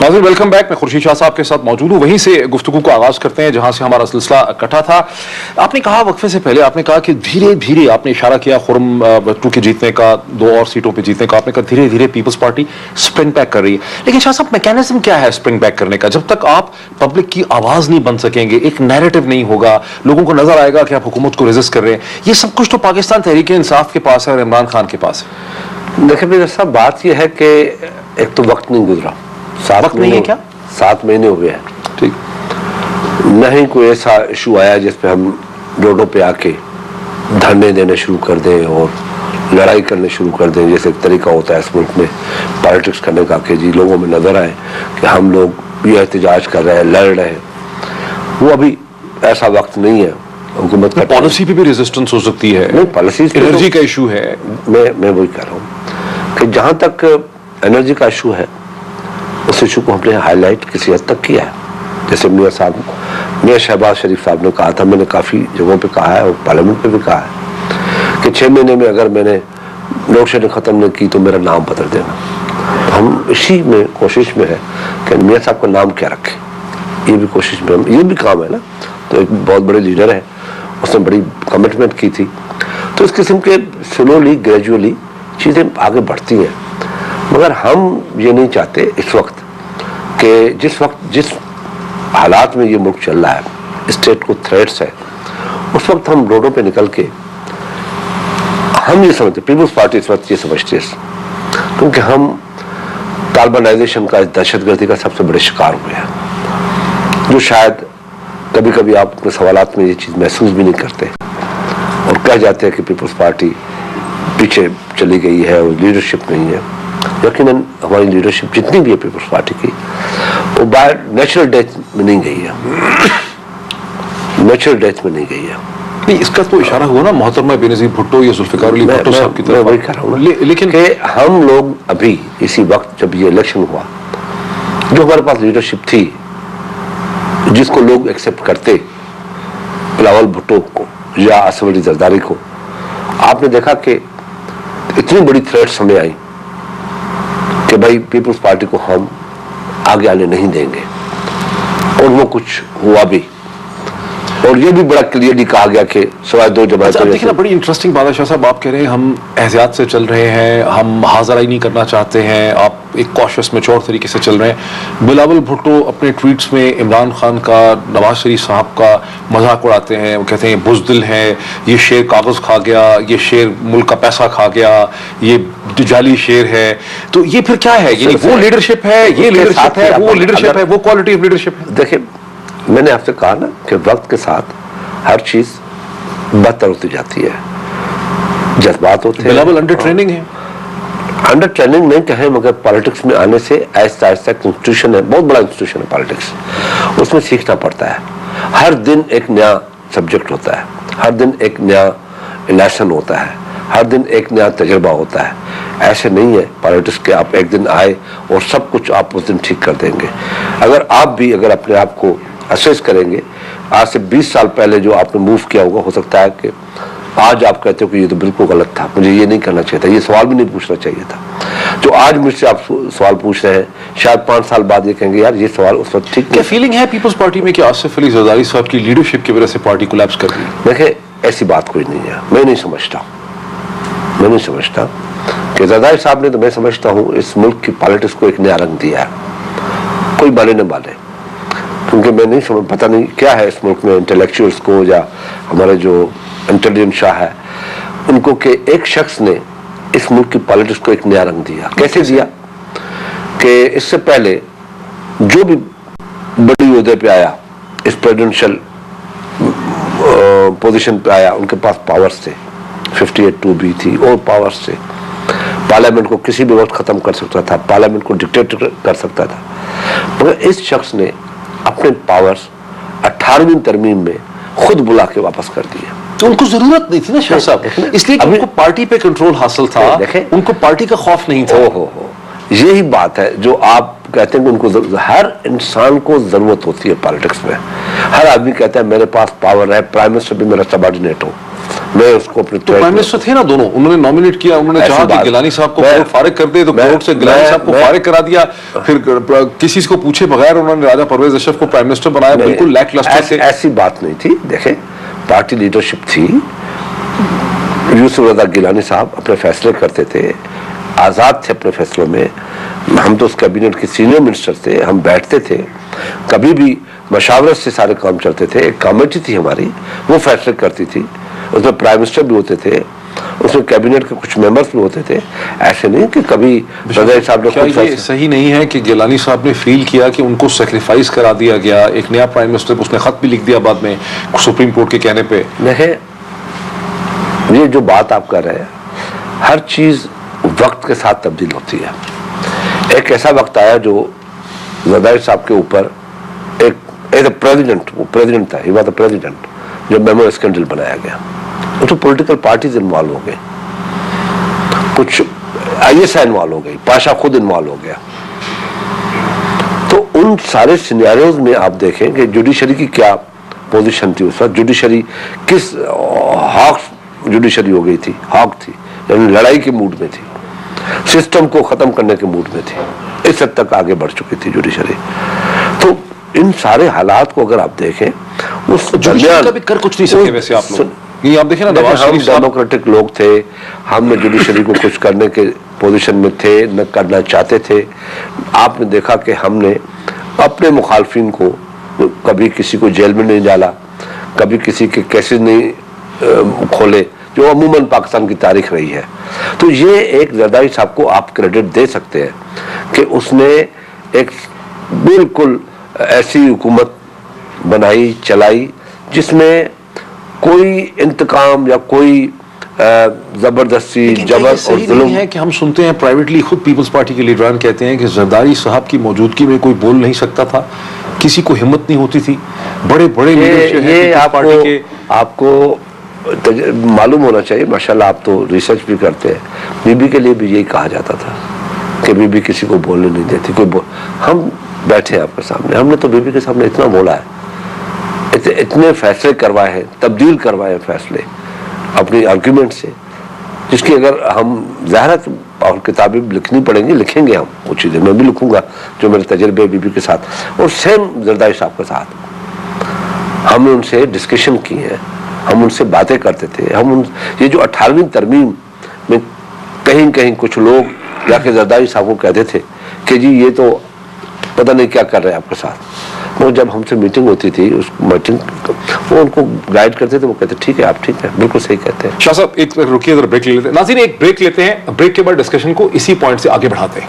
नाज़रीन welcome back. मैं खुर्शीद शाह साहब के साथ मौजूद हूँ। वहीं से गुफ्तगू को आगाज करते हैं जहां से हमारा सिलसिला कटा था। आपने कहा वक्फे से पहले, आपने कहा कि धीरे धीरे आपने इशारा किया खुर्रम भुट्टो के जीतने का, 2 और सीटों पे जीतने का। आपने कहा धीरे धीरे पीपल्स पार्टी स्प्रिंग बैक कर रही है। लेकिन शाह साहब, मैकेनिज्म क्या है स्प्रिंग बैक करने का? जब तक आप पब्लिक की आवाज नहीं बन सकेंगे, एक नैरेटिव नहीं होगा, लोगों को नजर आएगा कि आप हुकूमत को रेजिस्ट कर रहे हैं। ये सब कुछ तो पाकिस्तान तहरीक इंसाफ के पास है और इमरान खान के पास है। देखिए मेरे साहब, बात यह है कि एक तो वक्त नहीं गुजरा, 7 महीने क्या 7 महीने हो गए हैं, ठीक, न ही कोई ऐसा इशू आया जिसपे हम रोडों पे आके धरने देने शुरू कर दें और लड़ाई करने शुरू कर दें, जैसे एक तरीका होता है इस मुल्क में पॉलिटिक्स करने का कि जी लोगों में नजर आए कि हम लोग ये एहतजाज कर रहे हैं, लड़ रहे हैं। वो अभी ऐसा वक्त नहीं है। हुकूमत का पॉलिसी पे भी रेजिस्टेंस हो सकती है, नहीं, पॉलिसी एनर्जी का इशू है। मैं वही कह रहा हूँ कि जहां तक एनर्जी का इशू है, उस इशू को हमने हाईलाइट किसी हद तक किया है। जैसे मियां शहबाज शरीफ साहब ने कहा था, मैंने काफ़ी जगहों पे कहा है और पार्लियामेंट पे भी कहा है कि 6 महीने में अगर मैंने लोड शेडिंग ख़त्म नहीं की तो मेरा नाम बदल देना। हम इसी में कोशिश में है कि मियां साहब का नाम क्या रखें, ये भी कोशिश में, ये भी काम है ना। तो एक बहुत बड़े लीडर है, उसने बड़ी कमिटमेंट की थी। तो इस किस्म के स्लोली ग्रेजुअली चीज़ें आगे बढ़ती हैं। मगर हम ये नहीं चाहते इस वक्त कि जिस हालात में ये मुल्क चल रहा है, स्टेट को थ्रेट्स है, उस वक्त हम रोडों पे निकल के हम ये समझते, पीपल्स पार्टी इस वक्त ये समझती है, क्योंकि हम तालिबानाइजेशन का, दहशतगर्दी का सबसे बड़े शिकार हुए हैं, जो शायद कभी कभी आप अपने सवालात में ये चीज़ महसूस भी नहीं करते और कह जाते हैं कि पीपल्स पार्टी पीछे चली गई है और लीडरशिप नहीं है। यकीनन हमारी लीडरशिप जितनी भी है पीपल्स पार्टी की, वो बाय नेचुरल डेथ में नहीं गई है, नेचुरल डेथ में नहीं गई है। नहीं, इसका तो इशारा हुआ ना मोहतरमा बेनज़ीर भुट्टो या जुल्फ़िकार अली भुट्टो साहब की तरफ। वही कह रहा हूँ, लेकिन कि हम लोग अभी इसी वक्त जब ये इलेक्शन हुआ, जो हमारे पास लीडरशिप थी जिसको लोग एक्सेप्ट करते, बिलावल भुट्टो को या आसिफ अली जरदारी को, आपने देखा कि इतनी बड़ी थ्रेट्स हमें आई कि भाई पीपल्स पार्टी को हम आगे आने नहीं देंगे, और वो कुछ हुआ भी। और ये भी बड़ा क्लियरली कहा गया कि सिवाय 2 जमातें। देखिए ना, बड़ी इंटरेस्टिंग बात है शाह साहब, आप कह रहे हैं हम एहतियात से चल रहे हैं, हम हाज़िराई नहीं करना चाहते हैं, आप एक कॉशियस मैच्योर तरीके से चल रहे हैं। बिलावल भुट्टो अपने ट्वीट्स में इमरान खान का, नवाज शरीफ साहब का मजाक उड़ाते हैं। वो कहते हैं बुज़दिल है, ये शेर कागज़ खा गया, ये शेर मुल्क का पैसा खा गया, ये जाली शेर है। तो ये फिर क्या है? यानी वो लीडरशिप है, ये लीडरशिप है, वो लीडरशिप है, वो क्वालिटी ऑफ लीडरशिप है। देखिए, मैंने आपसे कहा ना कि वक्त के साथ हर चीज बदतर होती जाती है, जज्बात होते हैं। बिलावल अंडर ट्रेनिंग है, अंडर ट्रेनिंग नहीं कहे, मगर पॉलिटिक्स में आने से आहिस्ता आहिस्ता इंस्टीट्यूशन है, बहुत बड़ा इंस्टीट्यूशन है पॉलिटिक्स, उसमें सीखना पड़ता है। हर दिन एक नया सब्जेक्ट होता है, हर दिन एक नया लेसन होता है, हर दिन एक नया तजुर्बा होता है। ऐसे नहीं है पॉलिटिक्स के आप एक दिन आए और सब कुछ आप उस दिन ठीक कर देंगे। अगर अपने आप को असेस करेंगे, आज से 20 साल पहले जो आपने मूव किया होगा, हो सकता है कि आज आप कहते हो कि ये तो बिल्कुल गलत था, मुझे ये नहीं करना चाहिए था, ये सवाल भी नहीं पूछना चाहिए था। जो आज मुझसे आप सवाल पूछ रहे हैं, शायद 5 साल बाद ये कहेंगे यार ये सवाल उस वक्त ठीक। क्या फीलिंग है पीपल्स पार्टी में कि आसिफ अली जरदारी साहब की लीडरशिप की वजह से पार्टी कोलैप्स कर रही है? देखिए, ऐसी बात कोई नहीं है। मैं नहीं समझता कि जरदारी साहब ने, तो मैं समझता हूँ इस मुल्क की पॉलिटिक्स को एक नया रंग दिया है, कोई माने न माने, क्योंकि मैं नहीं समझ, पता नहीं क्या है इस मुल्क में इंटेलेक्चुअल्स को या हमारे जो इंटेलिजेंट शाह है उनको, कि एक शख्स ने इस मुल्क की पॉलिटिक्स को एक नया रंग दिया। कैसे दिया? कि इससे पहले जो भी बड़ी ओहदे पे आया, इस प्रेसिडेंशियल पोजीशन पे आया, उनके पास पावर्स थे, 58(2) थी और पावर्स थे। पार्लियामेंट को किसी भी वक्त खत्म कर सकता था, पार्लियामेंट को डिक्टेट कर सकता था, मगर इस शख्स ने अपने पावर्स 18वीं तरमीम में खुद बुला के वापस कर दिए। तो उनको जरूरत नहीं थी ना शाह साहब, इसलिए कि उनको पार्टी पे कंट्रोल हासिल था, उनको पार्टी का खौफ नहीं था। यही बात है जो आप कहते हैं कि उनको, हर इंसान को जरूरत होती है पॉलिटिक्स में। हर आदमी कहता है मेरे पास पावर है, प्राइम मिनिस्टर भी मेरा सबऑर्डिनेट हो, मैं उसको अपने तो प्राइम मिनिस्टर थे ना दोनों, उन्होंने नॉमिनेट किया, उन्होंने ऐसी चाहा कि बात- गिलानी साहब को मैं- कोर्ट फारिग कर दे, तो मैं- कोर्ट से गिलानी साहब को मैं- फारिग करा दिया, फिर किसी को पूछे बगैर उन्होंने राजा परवेज अशरफ को प्राइम मिनिस्टर बनाया, बिल्कुल लैक लस्टर ऐसी बात नहीं थी। देखें, पार्टी लीडरशिप थी, यूसुफ रजा गिलानी साहब अपने फैसले करते थे, आजाद थे अपने फैसलों में। हम तो उस कैबिनेट के सीनियर मिनिस्टर थे, हम बैठते थे, कभी भी मशावरत से सारे काम चलते थे। एक कमेटी थी हमारी, वो फैसले करती थी, उसमें प्राइम मिनिस्टर भी होते थे, उसमें कैबिनेट के कुछ मेंबर्स भी होते थे। ऐसे नहीं कि कभी रजा साहब ने क्या खुद ये फैसले- सही नहीं है कि गिलानी साहब ने फील किया कि उनको सेक्रीफाइस करा दिया गया? एक नया प्राइम मिनिस्टर, उसने खत भी लिख दिया बाद में सुप्रीम कोर्ट के कहने पे। देखें, ये जो बात आप कर रहे हैं, हर चीज वक्त के साथ तब्दील होती है। एक ऐसा वक्त आया जो जरदारी साहब के ऊपर एक एज ए प्रेसिडेंट, वो प्रेसिडेंट था, ही वाज द प्रेसिडेंट, जब मेमो स्कैंडल बनाया गया, तो पॉलिटिकल पार्टीज इन्वॉल्व हो गए, कुछ आईएसआई इन्वॉल्व हो गई, पाशा खुद इन्वॉल्व हो गया। तो उन सारे सिनेरियोज में आप देखें कि जुडिशरी की क्या पोजीशन थी उस वक्त, जुडिशरी किस हॉक जुडिशरी हो गई थी, हॉक थी, यानी लड़ाई के मूड में थी, सिस्टम को खत्म करने के मूड में थी, इस हद तक आगे बढ़ चुकी थी जुडिशरी। तो इन सारे हालात को अगर आप देखें, उस जुडिशरी का भी कर कुछ नहीं सके वैसे आप लोग। ये आप देखें ना, नवाज हम शरीफ साहब डेमोक्रेटिक लोग थे, हमने जुडिशरी को कुछ करने के पोजीशन में थे, न करना चाहते थे। आपने देखा कि हमने अपने मुखालफिन को कभी किसी को जेल में नहीं डाला, कभी किसी के केसेस नहीं खोले, जो अमूमन पाकिस्तान की तारीख रही है। तो ये एक जरदारी साहब को आप क्रेडिट दे सकते हैं कि उसने एक बिल्कुल ऐसी हुकूमत बनाई, चलाई, जिसमें कोई इंतकाम या कोई जबरदस्ती, जबर और सही जुल्म नहीं है कि हम सुनते हैं प्राइवेटली, खुद पीपल्स पार्टी के लीडरान कहते हैं कि जरदारी साहब की मौजूदगी में कोई बोल नहीं सकता था, किसी को हिम्मत नहीं होती थी। बड़े बड़े लीडर जो हैं ये पीपल्स पार्टी के, आपको मालूम होना चाहिए, माशाल्लाह आप तो रिसर्च भी करते हैं। बीबी के लिए भी यही कहा जाता था कि बीबी किसी को बोलने नहीं देती, हम बैठे हैं आपके सामने, हमने तो बीबी के सामने इतना बोला है, इतने फैसले करवाए हैं, तब्दील करवाए हैं फैसले अपनी आर्ग्यूमेंट से, जिसकी अगर हम ज़ाहिर और किताबें लिखनी पड़ेंगी, लिखेंगे हम वो चीज़ें, मैं भी लिखूंगा जो मेरे तजर्बे बीबी के साथ, और सेम जरदारी साहब के साथ हमने उनसे डिस्कशन की है, हम उनसे बातें करते थे। ये जो 18वीं तरमीम में कहीं कहीं कुछ लोग जाके जरदारी साहब को कहते थे कि जी ये तो पता नहीं क्या कर रहे हैं आपके साथ, वो जब हमसे मीटिंग होती थी, उस मीटिंग वो उनको गाइड करते थे, वो कहते ठीक है, आप ठीक है, बिल्कुल सही कहते हैं। शाह साहब एक रुकिए, जरा ब्रेक ले लेते हैं। नाज़रीन एक ब्रेक लेते हैं, ब्रेक के बाद डिस्कशन को इसी पॉइंट से आगे बढ़ाते हैं।